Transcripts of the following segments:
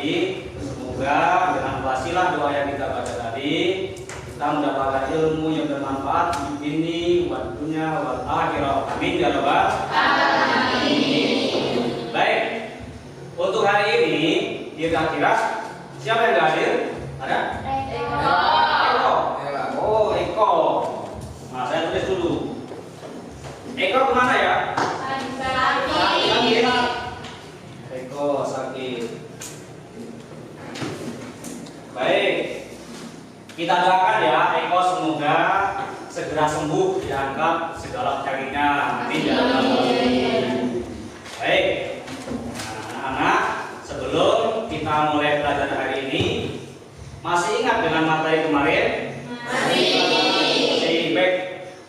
tadi. Semoga dengan wasilah doa yang kita baca tadi, kita mendapatkan ilmu yang bermanfaat di ini, wa dunya, wal akhirah. Amin ya rabbal alamin. Baik. Untuk hari ini kira-kira siapa yang hadir? Ada? Eko. Oh, Eko. Nah, saya tulis dulu. Eko kemana ya? Sakit. Eko sakit. Baik. Kita doakan ya Eko semoga segera sembuh, diangkat segala penyakitnya. Amin ya rabbal alamin. Baik. Anak-anak, sebelum kita mulai belajar hari ini, masih ingat dengan materi kemarin? Masih. Baik.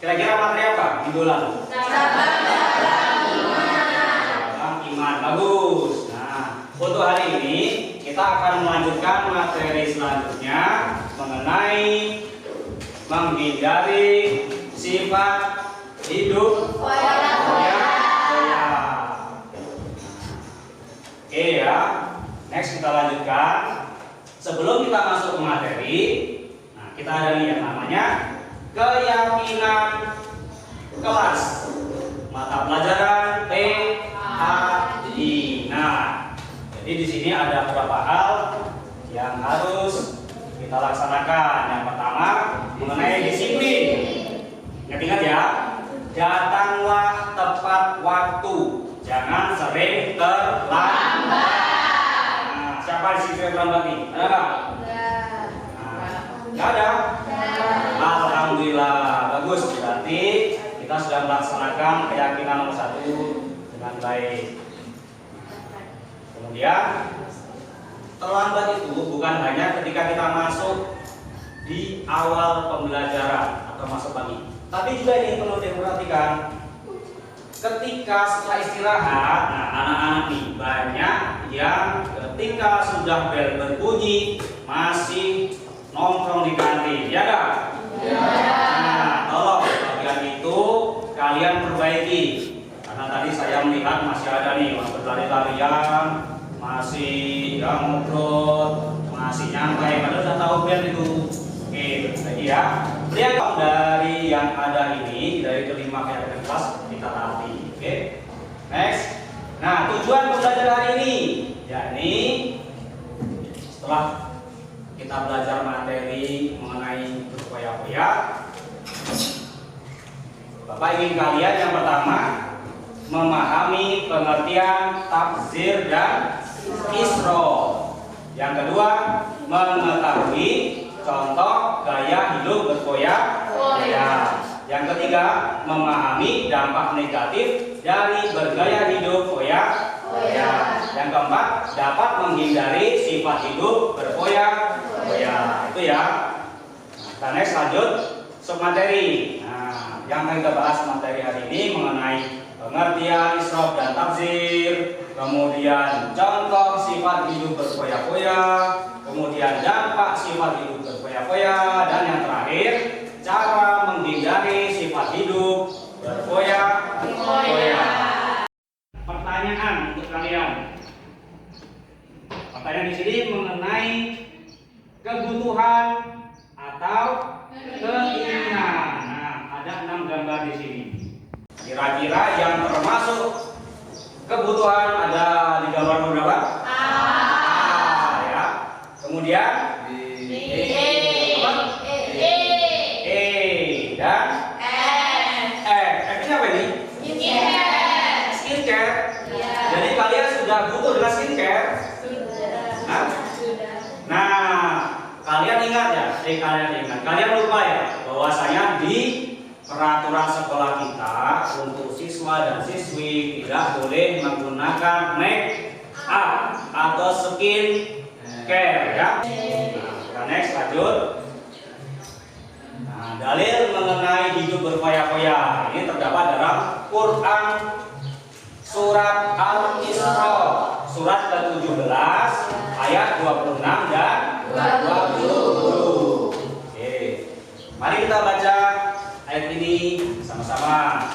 Kira-kira materi apa minggu lalu? Iman. Bagus. Nah, untuk hari ini kita akan melanjutkan materi selanjutnya mengenai menghindari sifat hidup foya-foya. Oke ya. Next kita lanjutkan. Sebelum kita masuk ke materi, nah kita ada nih yang namanya keyakinan kelas. Mata pelajaran PAI. Nah, jadi di sini ada beberapa hal yang harus kita laksanakan. Yang pertama mengenai disiplin. Ingat ya, datanglah tepat waktu, jangan sering terlambat. Nah, siapa di sini terlambat nih? Ada nggak? Nggak ada. Alhamdulillah, bagus. Berarti kita sudah melaksanakan keyakinan nomor 1 dengan baik. Kemudian terlambat itu bukan hanya ketika kita masuk di awal pembelajaran atau masuk pagi, tapi juga ini perlu diperhatikan ketika setelah istirahat. Nah, anak-anak nih banyak yang ketika sudah bel berbunyi masih nongkrong di kantin, ya kan? Ya. Nah, tolong bagian itu kalian perbaiki, karena tadi saya melihat masih ada nih yang berlari-larian, masih yang ngobrol, masih nyantai, padahal sudah tahu bel itu. Oke, lagi ya. Lihat dari yang ada ini, dari kelima keyakinan kelas kita taati. Oke, next. Nah, tujuan belajar hari ini, yakni setelah kita belajar materi mengenai berfoya-foya, Bapak ingin kalian yang pertama memahami pengertian tafsir dan isrof. Yang kedua mengetahui contoh gaya hidup berfoya-foya. Yang ketiga memahami dampak negatif dari bergaya hidup foya-foya. Yang keempat dapat menghindari sifat hidup berfoya-foya. Itu ya. Nah, next lanjut submateri. Nah, yang akan kita bahas materi hari ini mengenai pengertian isrof dan tafsir, kemudian contoh sifat hidup berfoya-foya, kemudian dampak sifat hidup berfoya-foya, dan yang terakhir cara menghindari sifat hidup berfoya-foya. Pertanyaan untuk kalian. Pertanyaan di sini mengenai kebutuhan atau keinginan. Nah, ada 6 gambar di sini. Kira-kira yang termasuk kebutuhan ada di gambar berapa? A ya. Kemudian B, E dan F-nya apa ini? Skincare. Jadi kalian sudah butuh dengan skincare? Sudah. Nah, kalian ingat ya? Kalian lupa ya bahwasanya di peraturan sekolah kita untuk siswa dan siswi tidak boleh menggunakan make up atau skin care ya. Nah, next lanjut. Nah, dalil mengenai hidup berfoya-foya ini terdapat dalam Quran surat Al-Isra surat ke-17 ayat 26 dan 27. Oke. Mari kita baca ayat ini sama-sama.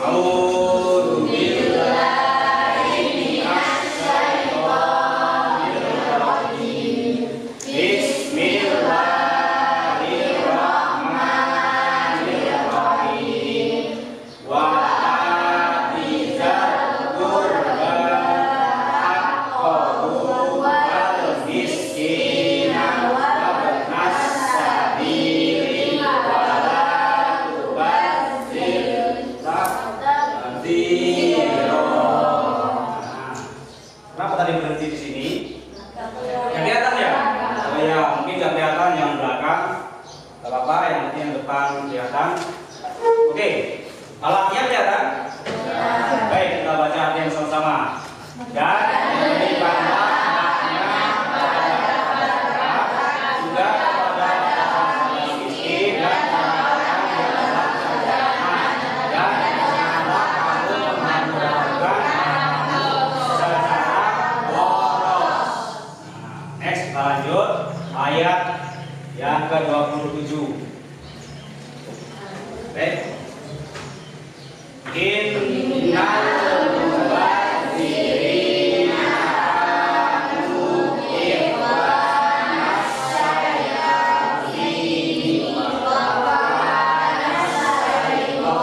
A'udzu billahi minasy Kenapa tadi berhenti di sini? Yang kelihatan ya? Oh ya, mungkin nggak kelihatan yang belakang. Gak apa-apa, yang penting yang depan kelihatan. Oke, alatnya kelihatan? Baik, kita baca artinya sama-sama. Dan berikanlah haknya juga kepada orang miskin dan orang yang dalam perjalanan, dan janganlah kamu menghamburakan secara boros. Next, kita lanjut ayat yang ke-27. Baik. Innal mubazzirina kanu ikhwanas sayatin wa kana syaitanu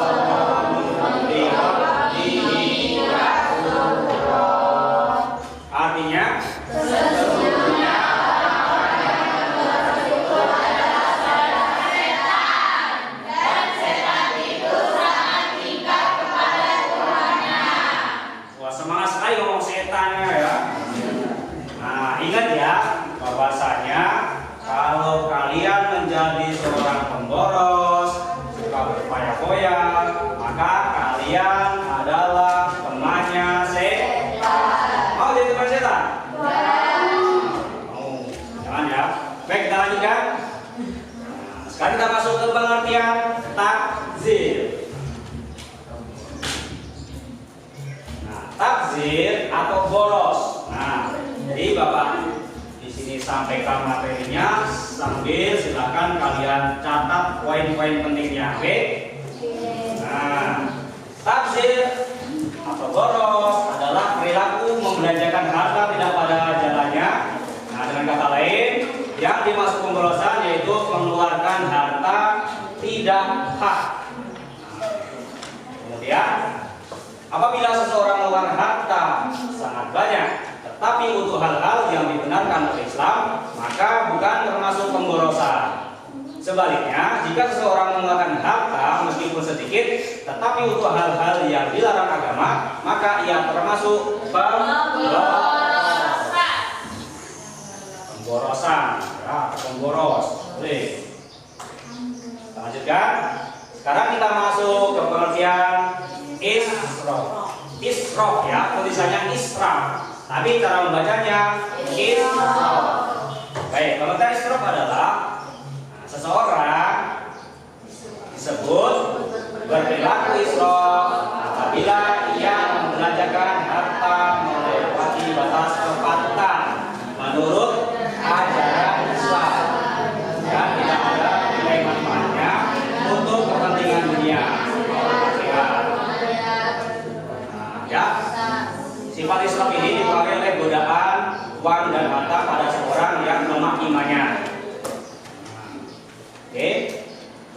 li rabbih kafura. Artinya sesungguhnya bahwasanya kalau kalian menjadi seorang pemboros, suka berfoya-foya, maka kalian adalah temannya setan. Mau jadi teman setan? Mau. Jangan ya. Baik, kita lanjutkan. Sekarang kita masuk ke pengertian takzir. Nah, takzir atau boros. Nah, jadi Bapak sampaikan materinya sambil silakan kalian catat poin-poin pentingnya. Oke? Nah, takzir atau boros adalah perilaku membelanjakan harta tidak pada jalannya. Nah, dengan kata lain, yang dimaksud pemborosan yaitu mengeluarkan harta tidak hak. Kemudian, apabila seseorang mengeluarkan harta sangat banyak tapi untuk hal-hal yang dibenarkan oleh Islam, maka bukan termasuk pemborosan. Sebaliknya, jika seseorang mengeluarkan harta meskipun sedikit, tetapi untuk hal-hal yang dilarang agama, maka ia termasuk pemborosan. Ya, pemboros. Boleh. Kita lanjutkan. Sekarang kita masuk ke pengertian israf. Israf ya, tulisannya israf. Tapi cara membacanya israf. Baik, pengertian israf adalah seseorang disebut berperilaku israf apabila ia membelanjakan harta melewati batas kepatutan menurut ajaran Islam dan tidak ada nilai manfaatnya untuk kepentingan dunia. Ya. Sifat Islam ini dipengaruhi oleh godaan uang dan harta pada seorang yang lemah imannya. Oke,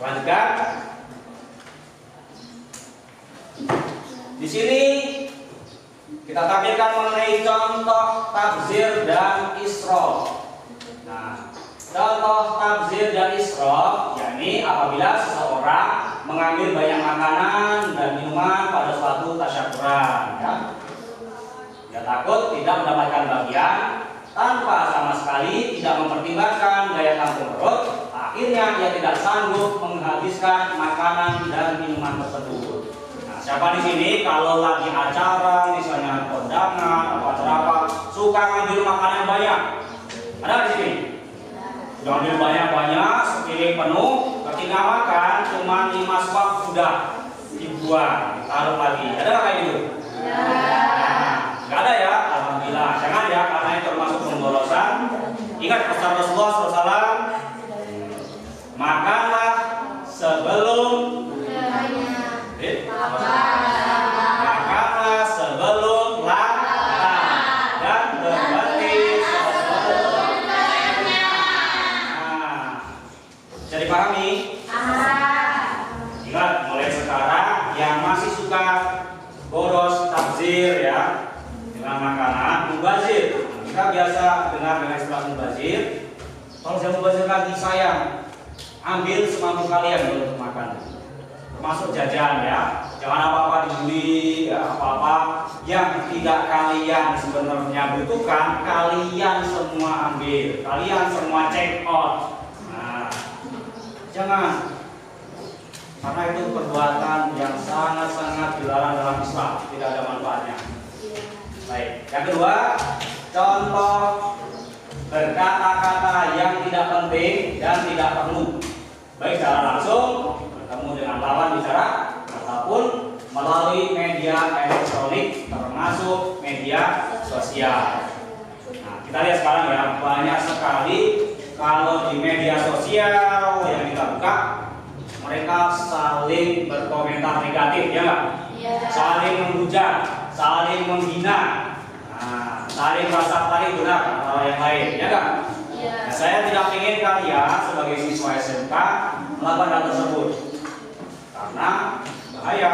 lanjutkan. Di sini kita tampilkan mengenai contoh tabzir dan israf. Nah, contoh tabzir dan israf yakni apabila seseorang mengambil banyak makanan dan minuman pada suatu tasyakuran, ya. Dia takut tidak mendapatkan bagian tanpa sama sekali tidak mempertimbangkan daya tampung perut. Akhirnya dia tidak sanggup menghabiskan makanan dan minuman tersebut. Nah, siapa di sini kalau lagi acara, misalnya kondangan atau acara apa, suka ngambil makanan banyak? Ada di sini? Ngambil banyak-banyak, sepiring penuh, ketika makan cuma 5 suap sudah dibuang, taruh lagi. Ada nggak kayak gitu? Nggak ada ya, alhamdulillah. Jangan ya, karena itu termasuk pemborosan. Ingat pesan Rasulullah SAW, makanlah sebelum makanlah sebelum lapar dan berhenti sebelum jadi pahami? Ingat, mulai sekarang yang masih suka boros tabzir ya dengan makanan mubazir. Kita biasa dengar dengan istilah mubazir. Kalau saya mubazir lagi sayang, ambil semampu kalian untuk makan, termasuk jajan ya. Jangan apa-apa dibeli, ya, apa-apa yang tidak kalian sebenarnya butuhkan, kalian semua ambil, kalian semua check out. Nah, jangan, karena itu perbuatan yang sangat-sangat dilarang dalam Islam, tidak ada manfaatnya. Baik, yang kedua, contoh berkata-kata yang tidak penting dan tidak perlu, baik secara langsung bertemu dengan lawan bicara ataupun melalui media elektronik termasuk media sosial. Nah, kita lihat sekarang ya, banyak sekali kalau di media sosial yang kita buka, mereka saling berkomentar negatif, ya nggak? Saling menghujat, saling menghina, nah, saling merasa paling benar atau yang lain, ya nggak? Nah, saya tidak ingin kalian sebagai siswa SMK melakukan hal tersebut karena bahaya,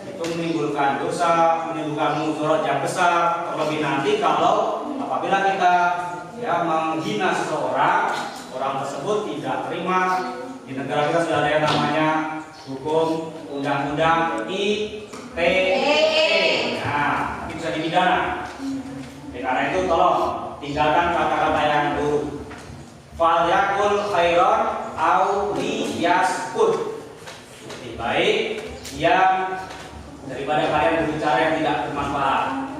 itu menimbulkan dosa, menimbulkan mudarat yang besar. Terlebih nanti kalau apabila kita ya menghina seseorang, orang tersebut tidak terima. Di negara kita sudah ada yang namanya hukum undang-undang ITE. Nah, itu bisa dipidana. Karena itu tolong tinggalkan kata-kata yang buruk. Falyakul khairon au liyaskut. Lebih baik yang daripada kalian berbicara yang tidak bermanfaat.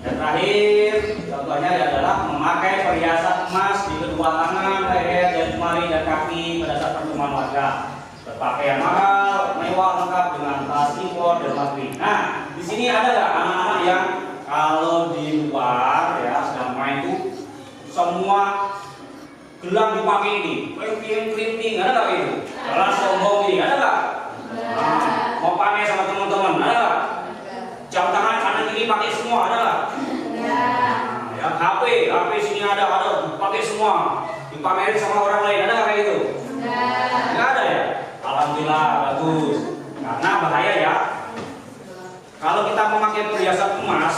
Dan terakhir, contohnya adalah memakai perhiasan emas di kedua tangan, leher, dan jemari dan kaki pada saat pertemuan warga. Berpakaian mahal, mewah, lengkap dengan tas impor dan negeri. Nah, di sini ada nggak anak-anak yang kalau di luar ya sedang main itu semua gelang dipakai ini, keriting, ada nggak itu? Gelang sombong ini, ada nggak? Nah, mau pamer sama teman-teman, ada nggak? Jam tangan kanan kiri pakai semua, ada nggak? Ya, HP sini ada, pakai semua, dipamerin sama orang lain, ada nggak kayak gitu? Nggak ada ya? Alhamdulillah, bagus. Karena bahaya ya. Kalau kita memakai perhiasan emas,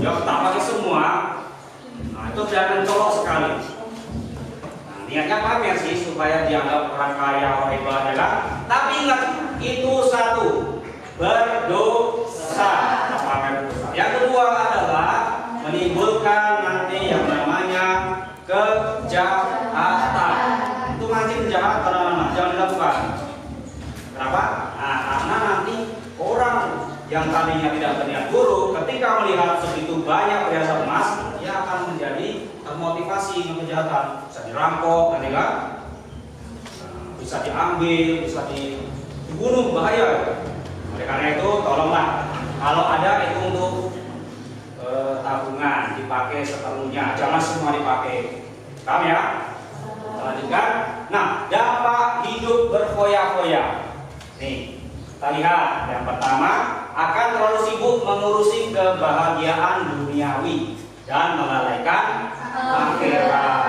ya kita pakai semua, nah itu sudah mencolok sekali. Nah, niatnya pamer sih supaya dianggap orang kaya, orang hebat, ya kan? Tapi ingat, itu satu, berdosa. Yang kedua adalah menimbulkan nanti yang namanya kejahatan. Itu nanti kejahatan, anak-anak, jangan dilakukan. Kenapa? Nah, karena nanti orang yang tadinya tidak berniat buruk, ketika melihat segitu banyak perhiasan emas, dia akan menjadi termotivasi dengan kejahatan. Bisa dirampok, nanti kan? Bisa diambil, bisa dibunuh, bahaya. Oleh karena itu, tolonglah kalau ada itu untuk tabungan dipakai seperlunya, jangan semua dipakai. Paham ya? Lanjutkan. Nah, dampak hidup berfoya-foya. Nih, kita lihat yang pertama, akan terlalu sibuk mengurusi kebahagiaan duniawi dan melalaikan akhirat.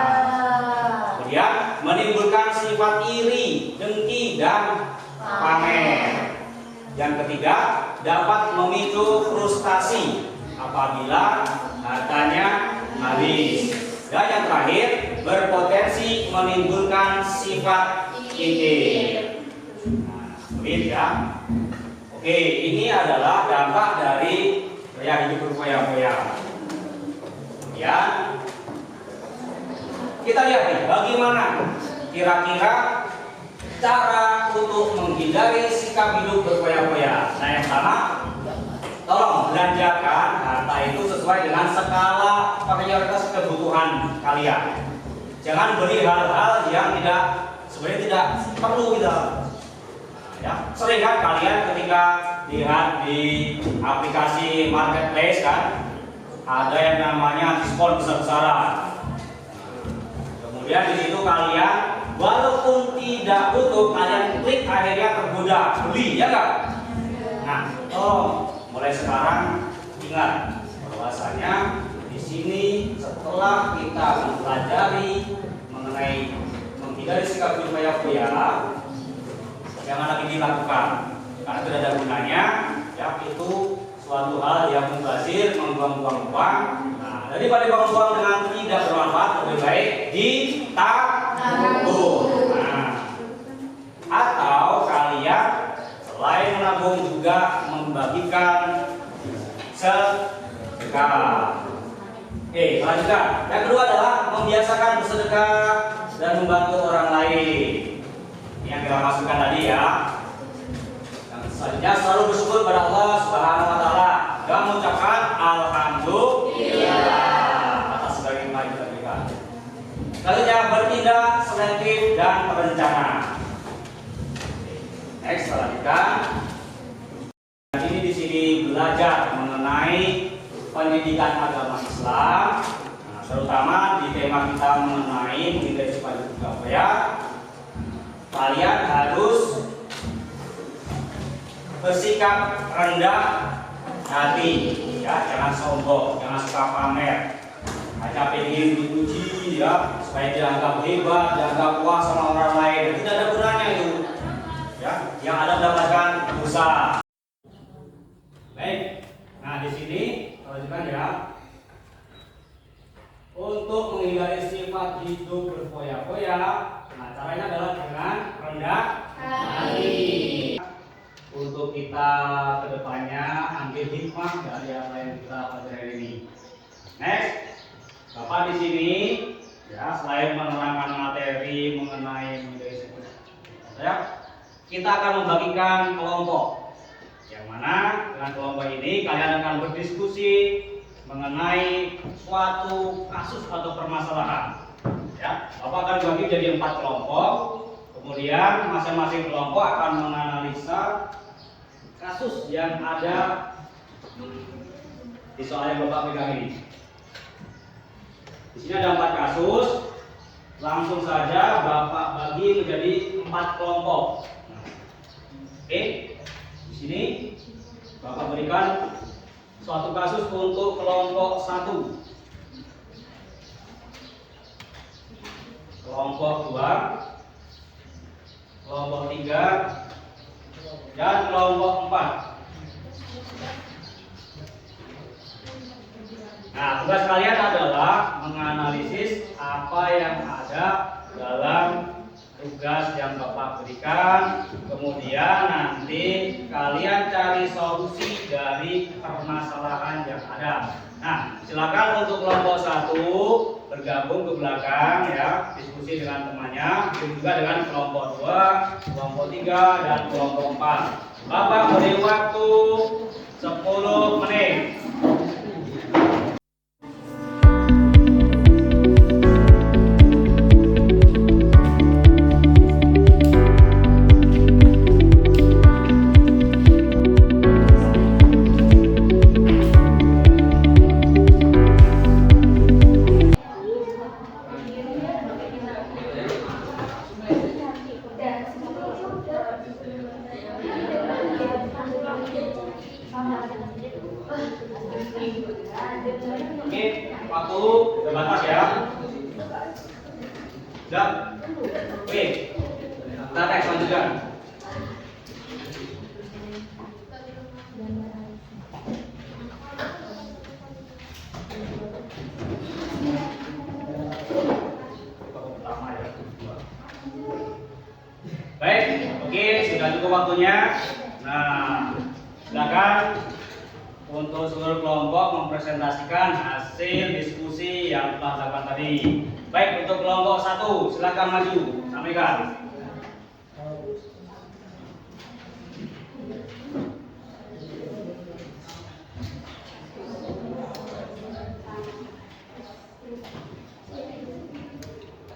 Kemudian menimbulkan sifat iri, dengki, dan pamer. Yang ketiga, dapat memicu frustasi apabila hartanya habis. Dan yang terakhir, berpotensi menimbulkan sifat iri. Ya. Oke, ini adalah dampak dari gaya hidup berfoya-foya. Ya, kita lihat nih, bagaimana kira-kira cara untuk menghindari sikap hidup berfoya-foya. Nah, yang pertama, tolong belanjakan harta itu sesuai dengan skala prioritas kebutuhan kalian. Jangan beli hal-hal yang sebenarnya tidak perlu gitu. Ya, sering kan kalian ketika lihat di aplikasi marketplace kan ada yang namanya diskon besar-besaran. Kemudian di situ kalian walaupun tidak butuh, kalian klik akhirnya tergoda beli, ya enggak? Nah, mulai sekarang ingat bahwasanya di sini setelah kita mempelajari mengenai menghindari sikap berfoya-foya, jangan lagi dilakukan karena tidak ada gunanya. Ya, itu suatu hal yang mubazir, membuang-buang uang. Nah, daripada buang uang dengan tidak bermanfaat, lebih baik ditabung. Nah, atau kalian Selain menabung juga membagikan sedekah. Selanjutnya, yang kedua adalah membiasakan bersedekah dan membantu orang lain. Ini yang kita masukkan tadi ya. Yang selanjutnya, selalu bersyukur pada Allah Subhanahu wa taala dan mengucapkan alhamdulillah atas segala nikmat yang diberikan. Selanjutnya, bertindak selektif dan berencana. Next, selanjutnya. Ini di sini belajar mengenai pendidikan agama Islam, terutama di tema kita mengenai menghindari sifat budaya. Kalian harus bersikap rendah hati, ya, jangan sombong, jangan suka pamer, hanya pengen dipuji, ya, supaya dianggap hebat, dianggap puas sama orang lain. Dan tidak ada gunanya itu, ya, yang ada mendapatkan dosa. Baik, nah di sini lanjutkan ya. Untuk menghindari sifat hidup berfoya-foya, nah caranya adalah dengan rendah hati. Untuk kita kedepannya ambil hikmah dari apa yang kita pelajari ini. Next, Bapak di sini ya, selain menerangkan materi mengenai menghindari sifat ya, kita akan membagikan kelompok. Yang mana dengan kelompok ini kalian akan berdiskusi mengenai suatu kasus atau permasalahan. Ya, Bapak akan bagi jadi 4 kelompok. Kemudian masing-masing kelompok akan menganalisa kasus yang ada di soal yang Bapak pegang ini. Di sini ada 4 kasus. Langsung saja Bapak bagi menjadi 4 kelompok. Oke. Di sini Bapak berikan suatu kasus untuk kelompok 1, kelompok 2, kelompok 3, dan kelompok 4. Nah, tugas kalian adalah menganalisis apa yang ada dalam tugas yang Bapak berikan, kemudian nanti kalian cari solusi dari permasalahan yang ada. Nah, silakan untuk kelompok 1 bergabung ke belakang ya, diskusi dengan temannya, begitu juga dengan kelompok 2, kelompok 3, dan kelompok 4. Bapak beri waktu 10 menit. Oke, waktu terbatas ya. Sudah? Oke, kita next lanjutkan. Baik, oke, sudah cukup waktunya. Nah, silakan untuk seluruh kelompok mempresentasikan hasil diskusi yang telah dilakukan tadi. Baik, untuk kelompok 1, silakan maju, sampaikan.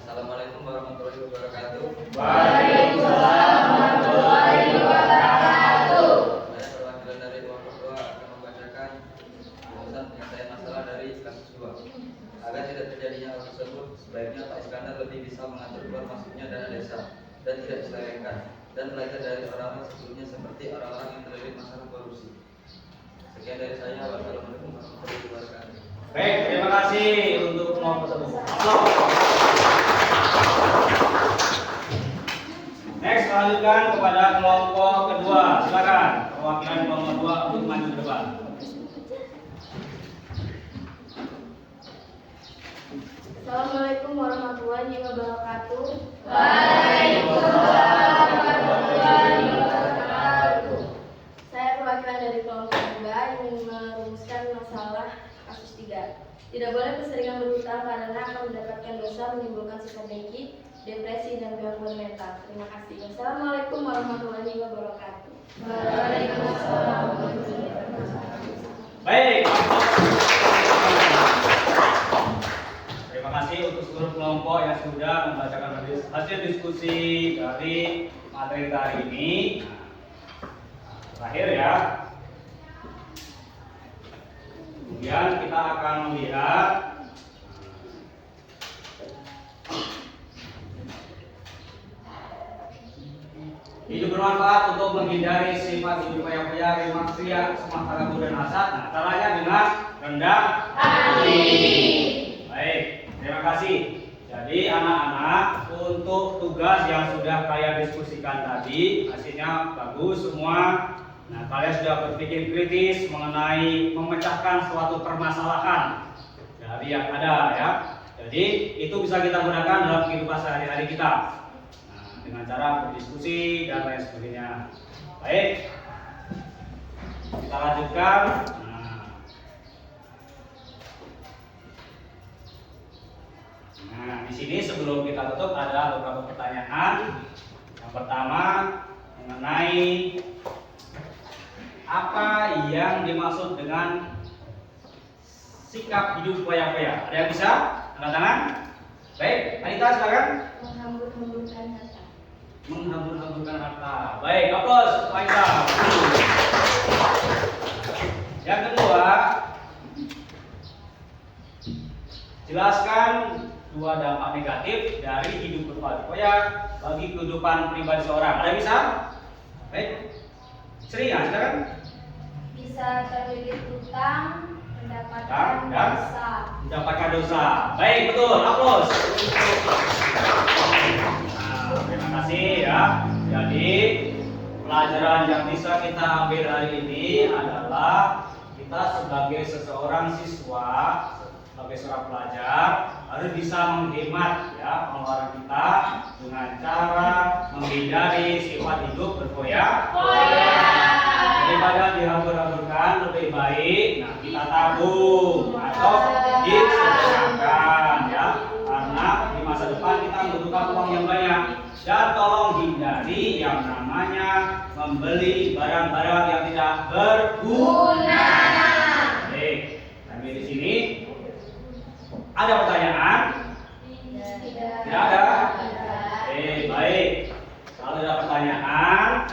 Assalamualaikum warahmatullahi wabarakatuh. Waalaikumsalam warahmatullahi wabarakatuh. Saya perwakilan dari kelompok 2 akan membacakan rumusan penyelesaian masalah dari kasus 2. Agar tidak terjadinya hal tersebut, sebaiknya Pak Iskandar lebih bisa mengatur keluar masuknya dana desa dan tidak diselewengkan, dan belajar dari orang-orang sebelumnya seperti orang-orang yang terlibat masalah korupsi. Sekian dari saya. Wassalamualaikum warahmatullahi wabarakatuh. Baik, terima kasih untuk kelompok 1. Next, lanjutkan kepada kelompok kedua. Silakan perwakilan kelompok 2 untuk maju ke depan. Assalamualaikum warahmatullahi wabarakatuh. Waalaikumsalam warahmatullahi wabarakatuh. Tidak boleh keseringan berhutang karena akan mendapatkan dosa, menimbulkan sifat dengki, depresi, dan gangguan mental. Terima kasih. Wassalamualaikum warahmatullahi wabarakatuh. Waalaikumsalam warahmatullahi wabarakatuh. Baik. Terima kasih untuk seluruh kelompok yang sudah membacakan hasil diskusi dari materi kita hari ini. Terakhir ya. Kemudian kita akan melihat hidup bermanfaat untuk menghindari sifat hidup foya-foya, maksiat, semata kabur dan hasad. Nah, caranya dengan rendah hati. Baik, terima kasih. Jadi anak-anak, untuk tugas yang sudah kalian diskusikan tadi, hasilnya bagus semua. Nah, kalian sudah berpikir kritis mengenai memecahkan suatu permasalahan dari yang ada ya. Jadi itu bisa kita gunakan dalam kehidupan sehari-hari kita. Nah, dengan cara berdiskusi dan lain sebagainya. Baik, kita lanjutkan. Nah, di sini sebelum kita tutup ada beberapa pertanyaan. Yang pertama mengenai apa yang dimaksud dengan sikap hidup foya-foya? Ada yang bisa angkat tangan? Baik, Anita silakan. Menghambur-hamburkan harta. Menghambur-hamburkan harta. Baik, aplaus Anita. Yang kedua, jelaskan dua dampak negatif dari hidup berfoya-foya bagi kehidupan pribadi seorang. Ada yang bisa? Baik, Sri, ya, silakan. Bisa terlilit hutang, mendapatkan dosa. Mendapatkan dosa. Baik, betul. Aplaus. Nah, terima kasih ya. Jadi pelajaran yang bisa kita ambil hari ini adalah kita sebagai seseorang siswa, sebagai seorang pelajar harus bisa menghemat ya pengeluaran kita dengan cara menghindari sifat hidup berfoya-foya. Daripada dihambur-hamburkan, lebih baik nah kita tabung atau disedekahkan ya, karena di masa depan kita membutuhkan uang yang banyak. Dan tolong hindari yang namanya membeli barang-barang yang tidak berguna. Baik, kami di sini ada pertanyaan? Tidak ada. Baik. Kalau ada pertanyaan,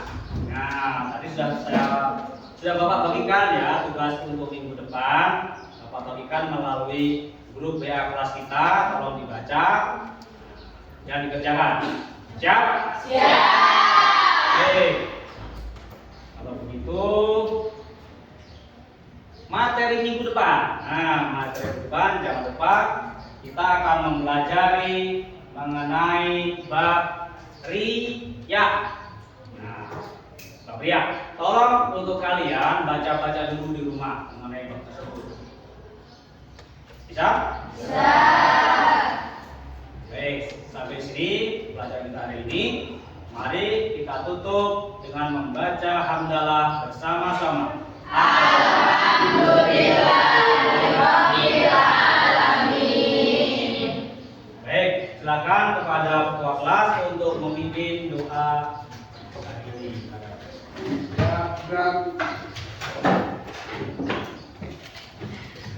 nah tadi sudah Bapak bagikan ya tugas untuk minggu depan. Bapak bagikan melalui grup WA kelas kita, tolong dibaca dan dikerjakan. Siap? Siap. Oke. Kalau begitu, materi minggu depan. Nah, materi depan jangan lupa kita akan mempelajari mengenai bab riya. Nah, bab riya. Tolong untuk kalian baca-baca dulu di rumah mengenai bab tersebut. Bisa? Bisa. Baik, sampai sini pelajaran kita hari ini. Mari kita tutup dengan membaca hamdalah bersama-sama. Alhamdulillahirrahmanirrahim. Baik, silakan kepada ketua kelas untuk memimpin doa hari ini.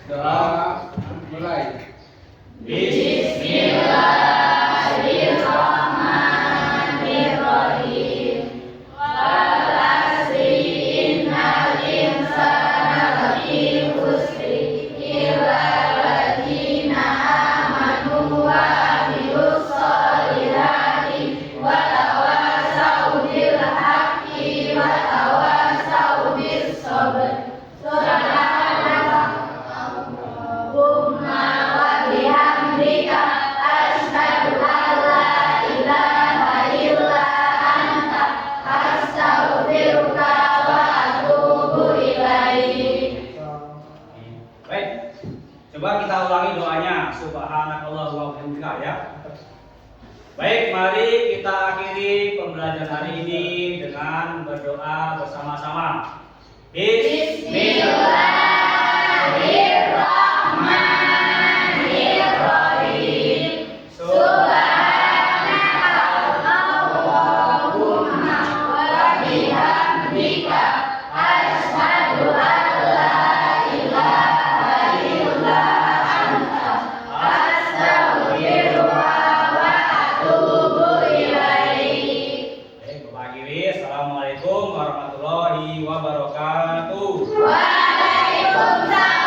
Doa mulai. Bismillahirrahmanirrahim. Walasi innal insana lafi khusri illa alladziina amanu wa amilus sholihati wa tawassaw bil haqqi wa tawassaw bis sabr. Subhanallahumma wa bihamdika asyhadu an la ilaha illa anta astaghfiruka wa atubu ilaik. Baik, coba kita ulangi doanya. Subhanakallah wa bihamdika ya. Baik, mari kita akhiri pembelajaran hari ini dengan berdoa bersama-sama. Bismillahirrahmanirrahim. warahmatullahi wabarakatuh. Waalaikumsalam.